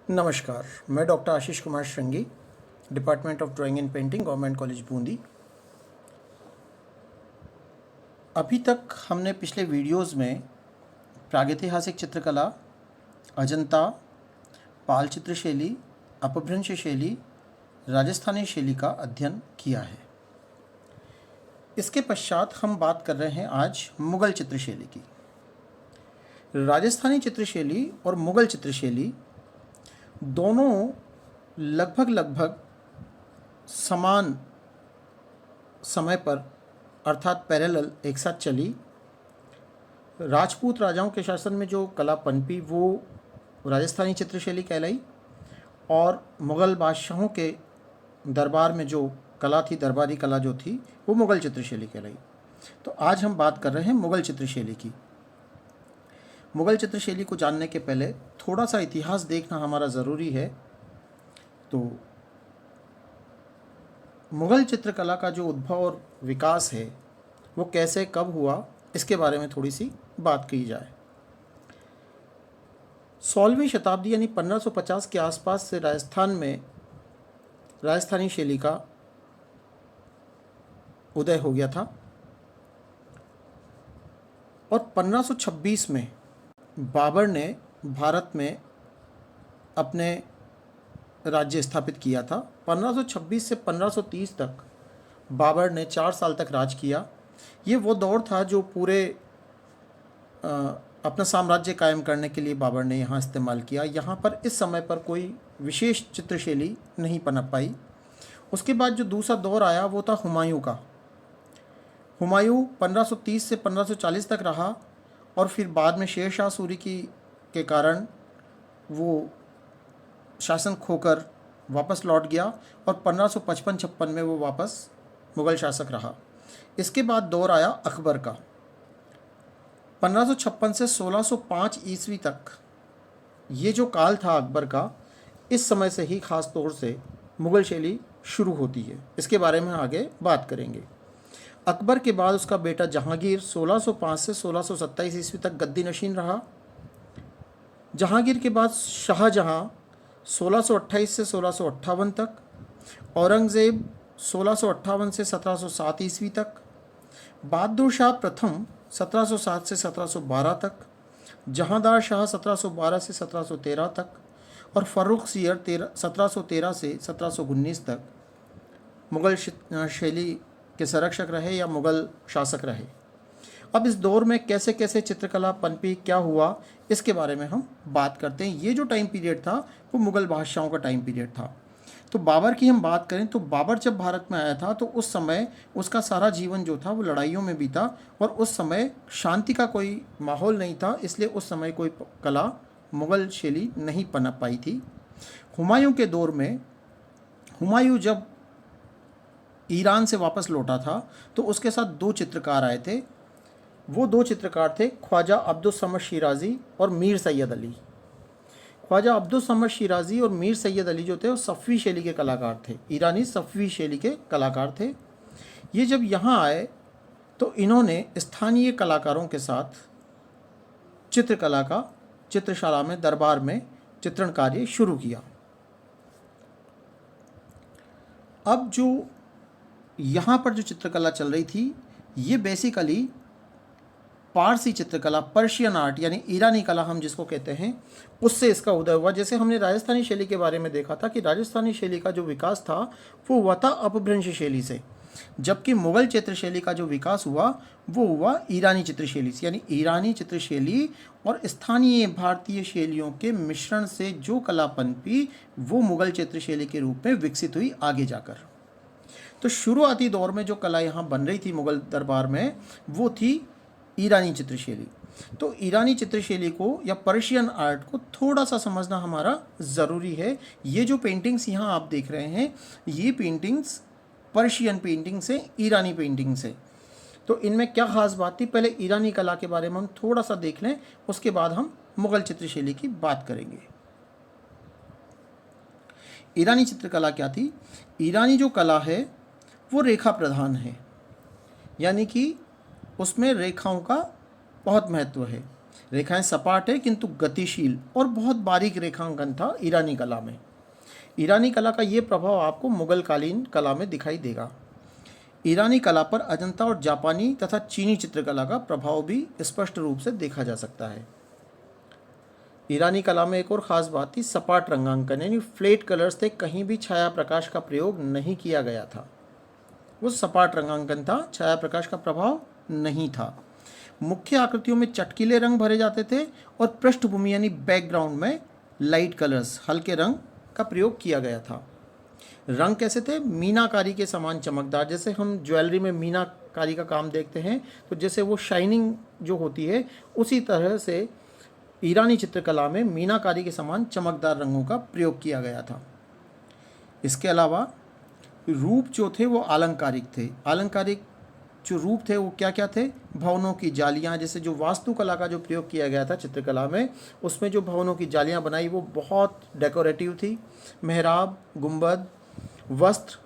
नमस्कार, मैं doctor Ashish Kumar Shringi, department of drawing and painting, government college Bundi. अभी तक हमने पिछले वीडियोस में प्रागैतिहासिक चित्रकला, अजंता, पाल चित्रशैली, अपभ्रंश शैली, राजस्थानी शैली का अध्ययन किया है। इसके पश्चात हम बात कर रहे हैं आज मुग़ल चित्रशैली की। राजस्थानी चित्रशैली और मुग़ल चित्रशैली दोनों लगभग समान समय पर अर्थात पैरेलल एक साथ चली। राजपूत राजाओं के शासन में जो कला पनपी वो राजस्थानी चित्रशैली कहलाई और मुग़ल बादशाहों के दरबार में जो कला थी, दरबारी कला जो थी, वो मुग़ल चित्रशैली कहलाई। तो आज हम बात कर रहे हैं मुग़ल चित्रशैली की। मुग़ल चित्रशैली को जानने के पहले थोड़ा सा इतिहास देखना हमारा ज़रूरी है। तो मुग़ल चित्रकला का जो उद्भव और विकास है वो कैसे कब हुआ, इसके बारे में थोड़ी सी बात की जाए। 16वीं शताब्दी यानी 1550 के आसपास से राजस्थान में राजस्थानी शैली का उदय हो गया था और 1526 में बाबर ने भारत में अपने राज्य स्थापित किया था। 1526 से 1530 तक बाबर ने 4 साल तक राज किया। ये वो दौर था जो पूरे अपना साम्राज्य कायम करने के लिए बाबर ने यहाँ इस्तेमाल किया। यहाँ पर इस समय पर कोई विशेष चित्रशैली नहीं पनप पाई। उसके बाद जो दूसरा दौर आया वो था हुमायूं का। हुमायूं 1530 से 1540 तक रहा और फिर बाद में शेर शाह सूरी के कारण वो शासन खोकर वापस लौट गया और 1555-56 में वो वापस मुग़ल शासक रहा। इसके बाद दौर आया अकबर का। 1556 से 1605 ईस्वी तक ये जो काल था अकबर का, इस समय से ही ख़ास तौर से मुग़ल शैली शुरू होती है। इसके बारे में आगे बात करेंगे। अकबर के बाद उसका बेटा जहांगीर 1605 से 1627 ईस्वी तक गद्दी नशीन रहा। जहांगीर के बाद शाहजहां 1628 से 1658 तक, औरंगज़ेब 1658 से 1707 ईस्वी तक, बहादुर शाह प्रथम 1707 से 1712 तक, जहांदार शाह 1712 से 1713 तक और फ़र्रुख सियर 1713 से 1719 तक मुग़ल शैली के संरक्षक रहे या मुग़ल शासक रहे। अब इस दौर में कैसे कैसे चित्रकला पनपी, क्या हुआ, इसके बारे में हम बात करते हैं। ये जो टाइम पीरियड था वो मुग़ल बादशाहों का टाइम पीरियड था। तो बाबर की हम बात करें तो बाबर जब भारत में आया था तो उस समय उसका सारा जीवन जो था वो लड़ाइयों में बीता और उस समय शांति का कोई माहौल नहीं था, इसलिए उस समय कोई कला मुग़ल शैली नहीं पनप पाई थी। हुमायूं के दौर में हुमायूं जब ईरान से वापस लौटा था तो उसके साथ 2 चित्रकार आए थे। वो 2 चित्रकार थे ख्वाजा अब्दुल समद शिराज़ी और मीर सैयद अली। ख्वाजा अब्दुल समद शिराज़ी और मीर सैयद अली जो थे वो सफ़वी शैली के कलाकार थे, ईरानी सफ़वी शैली के कलाकार थे। ये जब यहाँ आए तो इन्होंने स्थानीय कलाकारों के साथ चित्रकला का चित्रशाला में, दरबार में चित्रण कार्य शुरू किया। अब जो यहाँ पर जो चित्रकला चल रही थी ये बेसिकली पारसी चित्रकला, पर्शियन आर्ट यानी ईरानी कला हम जिसको कहते हैं, उससे इसका उदय हुआ। जैसे हमने राजस्थानी शैली के बारे में देखा था कि राजस्थानी शैली का जो विकास था वो हुआ था अपभ्रंश शैली से, जबकि मुग़ल चित्रशैली का जो विकास हुआ वो हुआ ईरानी चित्रशैली से। यानी ईरानी चित्रशैली और स्थानीय भारतीय शैलियों के मिश्रण से जो कला पनपी वो मुग़ल चित्रशैली के रूप में विकसित हुई आगे जाकर। तो शुरुआती दौर में जो कला यहाँ बन रही थी मुग़ल दरबार में वो थी ईरानी चित्रशैली। तो ईरानी चित्रशैली को या पर्शियन आर्ट को थोड़ा सा समझना हमारा ज़रूरी है। ये जो पेंटिंग्स यहाँ आप देख रहे हैं ये पेंटिंग्स पर्शियन पेंटिंग्स हैं, ईरानी पेंटिंग्स हैं। तो इनमें क्या ख़ास बात थी, पहले ईरानी कला के बारे में हम थोड़ा सा देख लें, उसके बाद हम मुग़ल चित्रशैली की बात करेंगे। ईरानी चित्रकला क्या थी? ईरानी जो कला है वो रेखा प्रधान है, यानी कि उसमें रेखाओं का बहुत महत्व है। रेखाएं सपाट है किंतु गतिशील और बहुत बारीक रेखांकन था ईरानी कला में। ईरानी कला का ये प्रभाव आपको मुगलकालीन कला में दिखाई देगा। ईरानी कला पर अजंता और जापानी तथा चीनी चित्रकला का प्रभाव भी स्पष्ट रूप से देखा जा सकता है। ईरानी कला में एक और ख़ास बात थी सपाट रंगांकन, यानी फ्लैट कलर्स थे, कहीं भी छाया प्रकाश का प्रयोग नहीं किया गया था। वो सपाट रंगांकन था, छाया प्रकाश का प्रभाव नहीं था। मुख्य आकृतियों में चटकीले रंग भरे जाते थे और पृष्ठभूमि यानी बैकग्राउंड में लाइट कलर्स, हल्के रंग का प्रयोग किया गया था। रंग कैसे थे? मीनाकारी के समान चमकदार। जैसे हम ज्वेलरी में मीनाकारी का काम देखते हैं तो जैसे वो शाइनिंग जो होती है, उसी तरह से ईरानी चित्रकला में मीनाकारी के समान चमकदार रंगों का प्रयोग किया गया था। इसके अलावा रूप जो थे वो अलंकारिक थे। अलंकारिक जो रूप थे वो क्या क्या थे? भवनों की जालियाँ, जैसे जो वास्तुकला का जो प्रयोग किया गया था चित्रकला में, उसमें जो भवनों की जालियाँ बनाई वो बहुत डेकोरेटिव थी। मेहराब, गुंबद, वस्त्र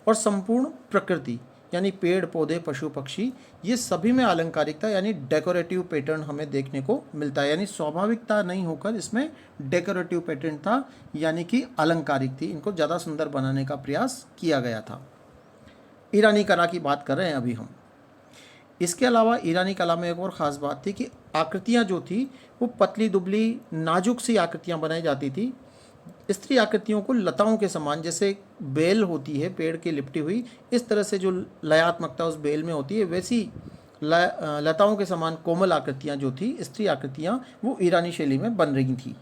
और संपूर्ण प्रकृति यानी पेड़ पौधे, पशु पक्षी, ये सभी में अलंकारिकता यानी डेकोरेटिव पैटर्न हमें देखने को मिलता है। यानी स्वाभाविकता नहीं होकर इसमें डेकोरेटिव पैटर्न था, यानी कि अलंकारिक थी। इनको ज़्यादा सुंदर बनाने का प्रयास किया गया था। ईरानी कला की बात कर रहे हैं अभी हम। इसके अलावा ईरानी कला में एक और ख़ास बात थी कि आकृतियाँ जो थी वो पतली दुबली नाजुक सी आकृतियाँ बनाई जाती थी। स्त्री आकृतियों को लताओं के समान, जैसे बेल होती है पेड़ की लिपटी हुई, इस तरह से जो लयात्मकता उस बेल में होती है, वैसी लताओं के समान कोमल आकृतियाँ जो थी, स्त्री आकृतियाँ, वो ईरानी शैली में बन रही थी।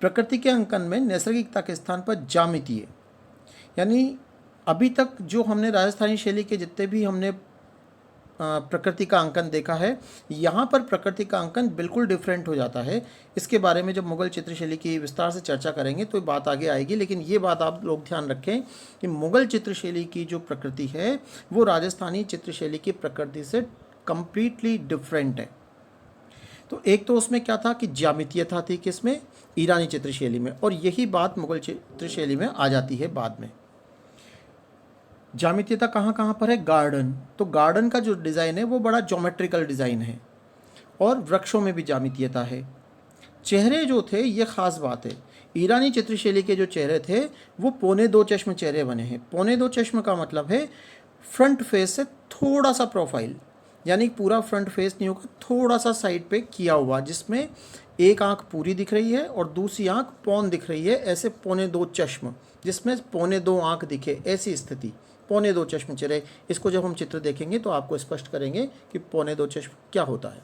प्रकृति के अंकन में नैसर्गिकता के स्थान पर ज्यामितीय, यानी अभी तक जो हमने राजस्थानी शैली के जितने भी हमने प्रकृति का अंकन देखा है, यहाँ पर प्रकृति का अंकन बिल्कुल डिफरेंट हो जाता है। इसके बारे में जब मुगल चित्रशैली की विस्तार से चर्चा करेंगे तो बात आगे आएगी, लेकिन ये बात आप लोग ध्यान रखें कि मुगल चित्रशैली की जो प्रकृति है वो राजस्थानी चित्रशैली की प्रकृति से कंप्लीटली डिफरेंट है। तो एक तो उसमें क्या था कि ज्यामितीयता थी किसमें? ईरानी चित्रशैली में, और यही बात मुगल चित्रशैली में आ जाती है बाद में। ज्यामितीयता कहाँ कहाँ पर है? गार्डन, तो गार्डन का जो डिज़ाइन है वो बड़ा ज्योमेट्रिकल डिज़ाइन है, और वृक्षों में भी ज्यामितीयता है। चेहरे जो थे, ये ख़ास बात है, ईरानी चित्रशैली के जो चेहरे थे वो पौने दो चश्म चेहरे बने हैं। पौने दो चश्म का मतलब है फ्रंट फेस से थोड़ा सा प्रोफाइल, यानी पूरा फ्रंट फेस नहीं होगा, थोड़ा सा साइड पे किया हुआ, जिसमें एक आँख पूरी दिख रही है और दूसरी आँख पौन दिख रही है। ऐसे पौने दो चश्म, जिसमें पौने दो आँख दिखे, ऐसी स्थिति, पौने दो चश्म चेहरे। इसको जब हम चित्र देखेंगे तो आपको स्पष्ट करेंगे कि पौने दो चश्म क्या होता है।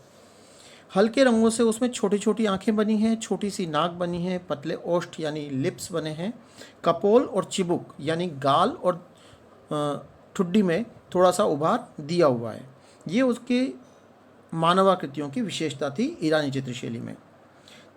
हल्के रंगों से उसमें छोटी छोटी आंखें बनी हैं, छोटी सी नाक बनी है, पतले ओष्ठ यानी लिप्स बने हैं, कपोल और चिबुक यानी गाल और ठुड्डी में थोड़ा सा उभार दिया हुआ है। ये उसके मानवाकृतियों की विशेषता थी ईरानी चित्रशैली में।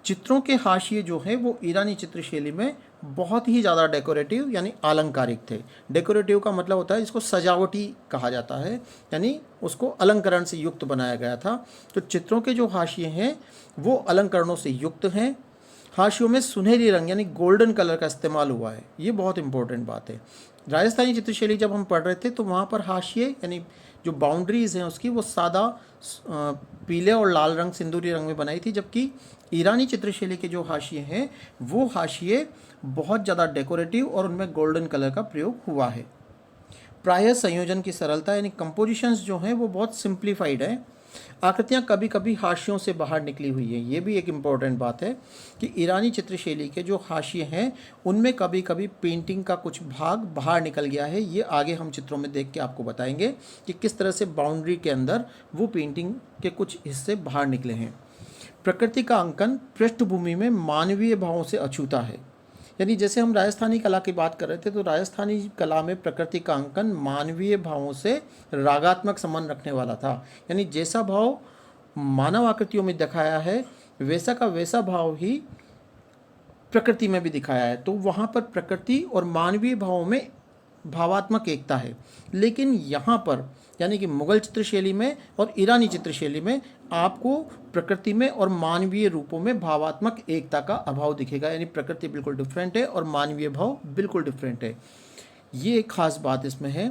चित्रों के हाशिए जो हैं वो ईरानी चित्रशैली में बहुत ही ज़्यादा डेकोरेटिव यानी अलंकारिक थे। डेकोरेटिव का मतलब होता है इसको सजावटी कहा जाता है, यानी उसको अलंकरण से युक्त बनाया गया था। तो चित्रों के जो हाशिए हैं वो अलंकरणों से युक्त हैं। हाशियों में सुनहरी रंग यानी गोल्डन कलर का इस्तेमाल हुआ है, ये बहुत इंपॉर्टेंट बात है। राजस्थानी चित्रशैली जब हम पढ़ रहे थे तो वहाँ पर हाशिए यानी जो बाउंड्रीज़ हैं उसकी वो सादा पीले और लाल रंग, सिंदूरी रंग में बनाई थी, जबकि ईरानी चित्रशैली के जो हाशिए हैं वो हाशिए बहुत ज़्यादा डेकोरेटिव और उनमें गोल्डन कलर का प्रयोग हुआ है। प्रायः संयोजन की सरलता यानी कंपोजिशंस जो हैं वो बहुत सिंप्लीफाइड है। आकृतियाँ कभी कभी हाशियों से बाहर निकली हुई हैं, ये भी एक इम्पॉर्टेंट बात है कि ईरानी चित्रशैली के जो हाशिए हैं उनमें कभी कभी पेंटिंग का कुछ भाग बाहर निकल गया है। ये आगे हम चित्रों में देख के आपको बताएंगे कि किस तरह से बाउंड्री के अंदर वो पेंटिंग के कुछ हिस्से बाहर निकले हैं। प्रकृति का अंकन पृष्ठभूमि में मानवीय भावों से अछूता है, यानी जैसे हम राजस्थानी कला की बात कर रहे थे तो राजस्थानी कला में प्रकृति का अंकन मानवीय भावों से रागात्मक संबंध रखने वाला था। यानी जैसा भाव मानव आकृतियों में दिखाया है वैसा का वैसा भाव ही प्रकृति में भी दिखाया है। तो वहाँ पर प्रकृति और मानवीय भावों में भावात्मक एकता है। लेकिन यहाँ पर यानी कि मुगल चित्रशैली में और ईरानी चित्रशैली में आपको प्रकृति में और मानवीय रूपों में भावात्मक एकता का अभाव दिखेगा, यानी प्रकृति बिल्कुल डिफरेंट है और मानवीय भाव बिल्कुल डिफरेंट है। ये एक खास बात इसमें है।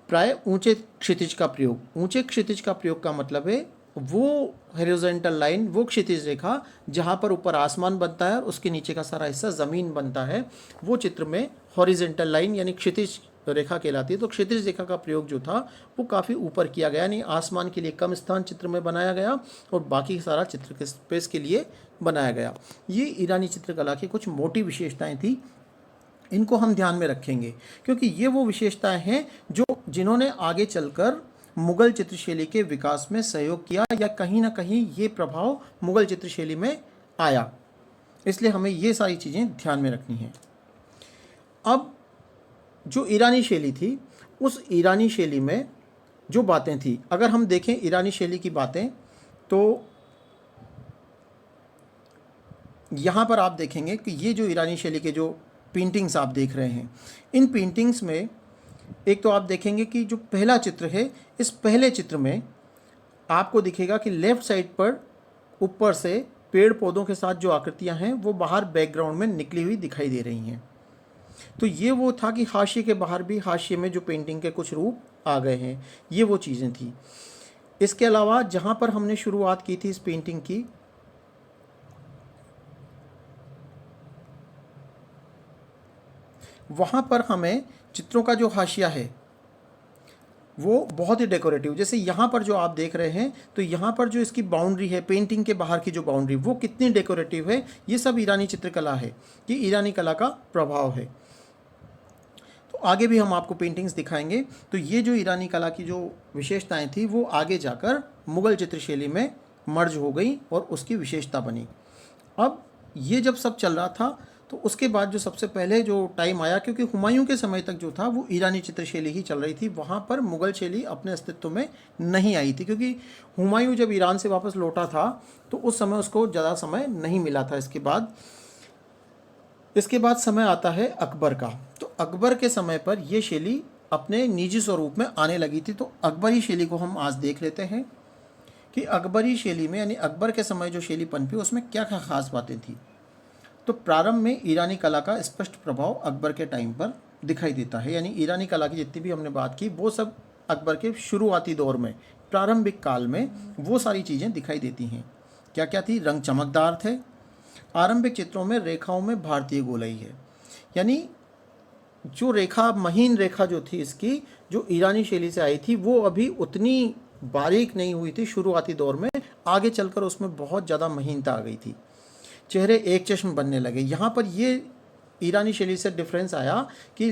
प्राय ऊंचे क्षितिज का प्रयोग, ऊंचे क्षितिज का प्रयोग का मतलब है वो हॉरिजॉन्टल लाइन वो क्षितिज रेखा जहाँ पर ऊपर आसमान बनता है और उसके नीचे का सारा हिस्सा ज़मीन बनता है, वो चित्र में हॉरिजॉन्टल लाइन यानी क्षितिज रेखा कहलाती है। तो क्षितिज रेखा का प्रयोग जो था वो काफ़ी ऊपर किया गया, यानी आसमान के लिए कम स्थान चित्र में बनाया गया और बाकी सारा चित्र के स्पेस के लिए बनाया गया। ये ईरानी चित्रकला की कुछ मोटी विशेषताएं थी, इनको हम ध्यान में रखेंगे क्योंकि ये वो विशेषताएं हैं जो जिन्होंने आगे चलकर मुगल चित्रशैली के विकास में सहयोग किया या कहीं ना कहीं ये प्रभाव मुगल चित्रशैली में आया, इसलिए हमें ये सारी चीज़ें ध्यान में रखनी हैं। अब जो ईरानी शैली थी, उस ईरानी शैली में जो बातें थी, अगर हम देखें ईरानी शैली की बातें तो यहाँ पर आप देखेंगे कि ये जो ईरानी शैली के जो पेंटिंग्स आप देख रहे हैं, इन पेंटिंग्स में एक तो आप देखेंगे कि जो पहला चित्र है, इस पहले चित्र में आपको दिखेगा कि लेफ़्ट साइड पर ऊपर से पेड़ पौधों के साथ जो आकृतियाँ हैं वो बाहर बैकग्राउंड में निकली हुई दिखाई दे रही हैं। तो ये वो था कि हाशिए के बाहर भी हाशिए में जो पेंटिंग के कुछ रूप आ गए हैं, ये वो चीज़ें थी। इसके अलावा जहाँ पर हमने शुरुआत की थी इस पेंटिंग की, वहाँ पर हमें चित्रों का जो हाशिया है वो बहुत ही डेकोरेटिव, जैसे यहाँ पर जो आप देख रहे हैं, तो यहाँ पर जो इसकी बाउंड्री है, पेंटिंग के बाहर की जो बाउंड्री, वो कितनी डेकोरेटिव है। ये सब ईरानी चित्रकला है, ये ईरानी कला का प्रभाव है। तो आगे भी हम आपको पेंटिंग्स दिखाएंगे। तो ये जो ईरानी कला की जो विशेषताएं थी वो आगे जाकर मुग़ल चित्रशैली में मर्ज हो गई और उसकी विशेषता बनी। अब ये जब सब चल रहा था तो उसके बाद जो सबसे पहले जो टाइम आया, क्योंकि हुमायूं के समय तक जो था वो ईरानी चित्रशैली ही चल रही थी, वहाँ पर मुग़ल शैली अपने अस्तित्व में नहीं आई थी, क्योंकि हुमायूं जब ईरान से वापस लौटा था तो उस समय उसको ज़्यादा समय नहीं मिला था। इसके बाद समय आता है अकबर का। तो अकबर के समय पर यह शैली अपने निजी स्वरूप में आने लगी थी। तो अकबरी शैली को हम आज देख लेते हैं कि अकबरी शैली में यानी अकबर के समय जो शैली पनपी उसमें क्या क्या खास बातें थी। तो प्रारंभ में ईरानी कला का स्पष्ट प्रभाव अकबर के टाइम पर दिखाई देता है, यानी ईरानी कला की जितनी भी हमने बात की वो सब अकबर के शुरुआती दौर में, प्रारंभिक काल में वो सारी चीज़ें दिखाई देती हैं। क्या क्या थी? रंग चमकदार थे, आरंभिक चित्रों में रेखाओं में भारतीय गोलाई है, यानी जो रेखा, महीन रेखा जो थी इसकी, जो ईरानी शैली से आई थी वो अभी उतनी बारीक नहीं हुई थी शुरुआती दौर में, आगे चलकर उसमें बहुत ज़्यादा महीनता आ गई थी। चेहरे एक चश्म बनने लगे। यहाँ पर ये ईरानी शैली से डिफरेंस आया कि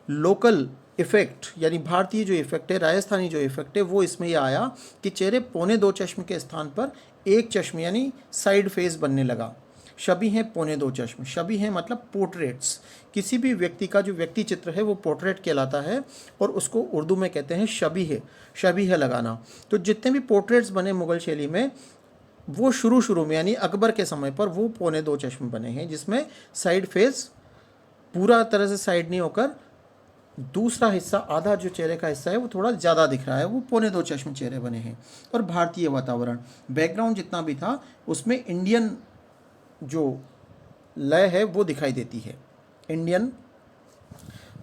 लोकल इफ़ेक्ट यानी भारतीय जो इफ़ेक्ट है, राजस्थानी जो इफ़ेक्ट है, वो इसमें ये आया कि चेहरे पौने दो चश्म के स्थान पर एक चश्म यानी साइड फेस बनने लगा। शबी हैं पौने दो चश्म, शबी हैं मतलब पोर्ट्रेट्स, किसी भी व्यक्ति का जो व्यक्ति चित्र है वो पोर्ट्रेट कहलाता है और उसको उर्दू में कहते हैं शबी है लगाना। तो जितने भी पोर्ट्रेट्स बने मुग़ल शैली में वो शुरू में यानी अकबर के समय पर वो पौने दो चश्म बने हैं, जिसमें साइड फेस पूरा तरह से साइड नहीं होकर दूसरा हिस्सा, आधा जो चेहरे का हिस्सा है वो थोड़ा ज़्यादा दिख रहा है, वो पौने दो चश्म चेहरे बने हैं। और भारतीय वातावरण, बैकग्राउंड जितना भी था उसमें इंडियन जो लय है वो दिखाई देती है, इंडियन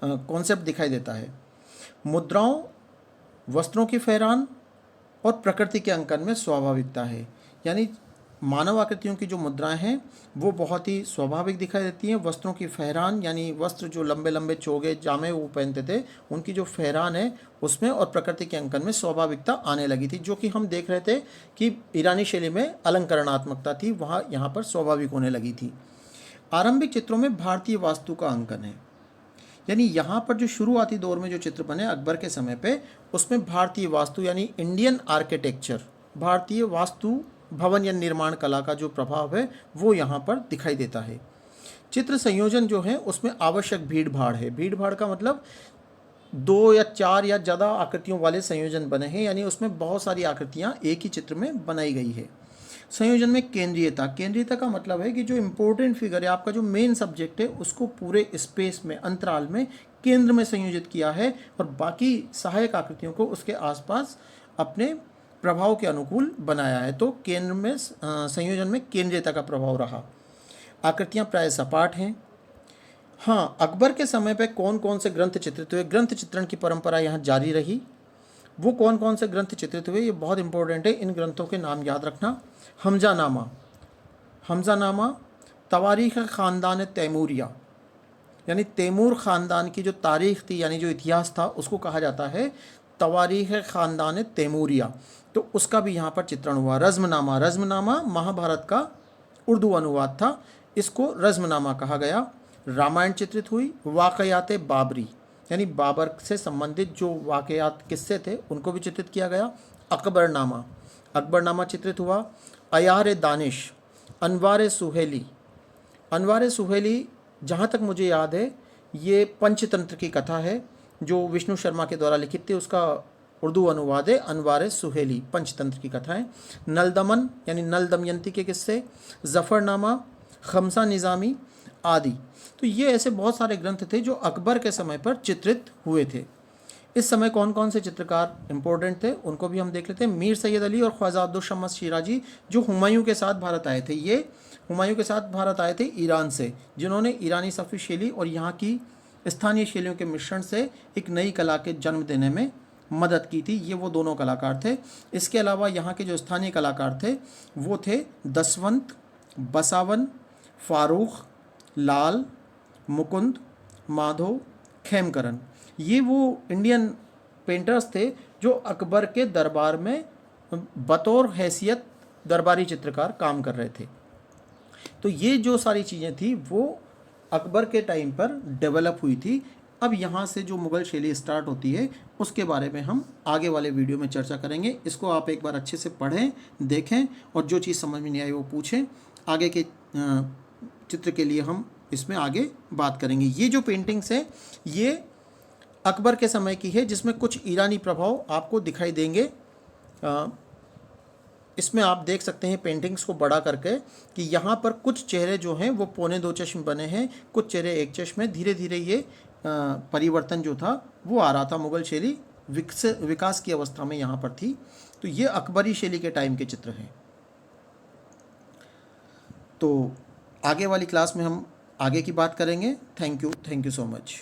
कॉन्सेप्ट दिखाई देता है। मुद्राओं, वस्त्रों की फहरान और प्रकृति के अंकन में स्वाभाविकता है, यानी मानव आकृतियों की जो मुद्राएं हैं वो बहुत ही स्वाभाविक दिखाई देती हैं। वस्त्रों की फहरान यानी वस्त्र जो लंबे लंबे चोगे जामे वो पहनते थे, उनकी जो फहरान है उसमें और प्रकृति के अंकन में स्वाभाविकता आने लगी थी, जो कि हम देख रहे थे कि ईरानी शैली में अलंकरणात्मकता थी, वहाँ यहाँ पर स्वाभाविक होने लगी थी। आरंभिक चित्रों में भारतीय वास्तु का अंकन है, यानी यहाँ पर जो शुरुआती दौर में जो चित्र बने अकबर के समय पे, उसमें भारतीय वास्तु यानी इंडियन आर्किटेक्चर, भारतीय वास्तु भवन या निर्माण कला का जो प्रभाव है वो यहाँ पर दिखाई देता है। चित्र संयोजन जो है उसमें आवश्यक भीड़ भाड़ है। भीड़ भाड़ का मतलब 2 या 4 या ज़्यादा आकृतियों वाले संयोजन बने हैं, यानी उसमें बहुत सारी आकृतियाँ एक ही चित्र में बनाई गई है। संयोजन में केंद्रीयता का मतलब है कि जो इम्पोर्टेंट फिगर है, आपका जो मेन सब्जेक्ट है, उसको पूरे स्पेस में, अंतराल में, केंद्र में संयोजित किया है और बाकी सहायक आकृतियों को उसके आसपास अपने प्रभाव के अनुकूल बनाया है। तो केंद्र में संयोजन में केंद्रीयता का प्रभाव रहा। आकृतियाँ प्राय सपाट हैं। हाँ, अकबर के समय पे कौन कौन से ग्रंथ चित्रित हुए? ग्रंथ चित्रण की परंपरा यहाँ जारी रही। वो कौन कौन से ग्रंथ चित्रित हुए, ये बहुत इंपॉर्टेंट है, इन ग्रंथों के नाम याद रखना। हमजानामा, हमजानामा तवारीख़ ख़ानदान तैमूरिया, यानी तैमूर ख़ानदान की जो तारीख़ थी, यानी जो इतिहास था, उसको कहा जाता है तवारीख़ ख़ानदान तैमूरिया। तो उसका भी यहाँ पर चित्रण हुआ। रज़्मनामा, रज़्मनामा महाभारत का उर्दू अनुवाद था, इसको रज़्मनामा कहा गया। रामायण चित्रित हुई। वाक़यात बाबरी, यानी बाबर से संबंधित जो वाक़यात किस्से थे उनको भी चित्रित किया गया। अकबरनामा, अकबरनामा चित्रित हुआ। अयार दानिश, अनवार सुहेली, अनवार सुहेली जहाँ तक मुझे याद है ये पंचतंत्र की कथा है जो विष्णु शर्मा के द्वारा लिखित थी, उसका उर्दू अनुवाद है अनवार सुहेली, पंचतंत्र की कथाएं। नल दमन यानी नल दमयंती के किस्से, ज़फ़रनामा, खमसा निज़ामी आदि। तो ये ऐसे बहुत सारे ग्रंथ थे जो अकबर के समय पर चित्रित हुए थे। इस समय कौन कौन से चित्रकार इंपॉर्टेंट थे उनको भी हम देख लेते हैं। मीर सैयद अली और ख्वाजा अब्दुल शम्स शिराजी जो हुमायूं के साथ भारत आए थे, ये हुमायूं के साथ भारत आए थे ईरान से, जिन्होंने ईरानी सफ़ी शैली और यहाँ की स्थानीय शैलियों के मिश्रण से एक नई कला के जन्म देने में मदद की थी। ये वो दोनों कलाकार थे। इसके अलावा यहाँ के जो स्थानीय कलाकार थे वो थे दसवंत, बसावन, फारूक, लाल, मुकुंद, माधव, खेमकरन। ये वो इंडियन पेंटर्स थे जो अकबर के दरबार में बतौर हैसियत दरबारी चित्रकार काम कर रहे थे। तो ये जो सारी चीज़ें थी वो अकबर के टाइम पर डेवलप हुई थी। अब यहाँ से जो मुग़ल शैली स्टार्ट होती है उसके बारे में हम आगे वाले वीडियो में चर्चा करेंगे। इसको आप एक बार अच्छे से पढ़ें, देखें और जो चीज़ समझ में नहीं आई वो पूछें। आगे के चित्र के लिए हम इसमें आगे बात करेंगे। ये जो पेंटिंग्स है ये अकबर के समय की है, जिसमें कुछ ईरानी प्रभाव आपको दिखाई देंगे। इसमें आप देख सकते हैं पेंटिंग्स को बड़ा करके कि यहाँ पर कुछ चेहरे जो हैं वो पौने 2 चश्म बने हैं, कुछ चेहरे 1 चश्म में। धीरे धीरे ये परिवर्तन जो था वो आ रहा था। मुग़ल शैली विकास की अवस्था में यहाँ पर थी। तो ये अकबरी शैली के टाइम के चित्र हैं। तो आगे वाली क्लास में हम आगे की बात करेंगे। Thank you so much.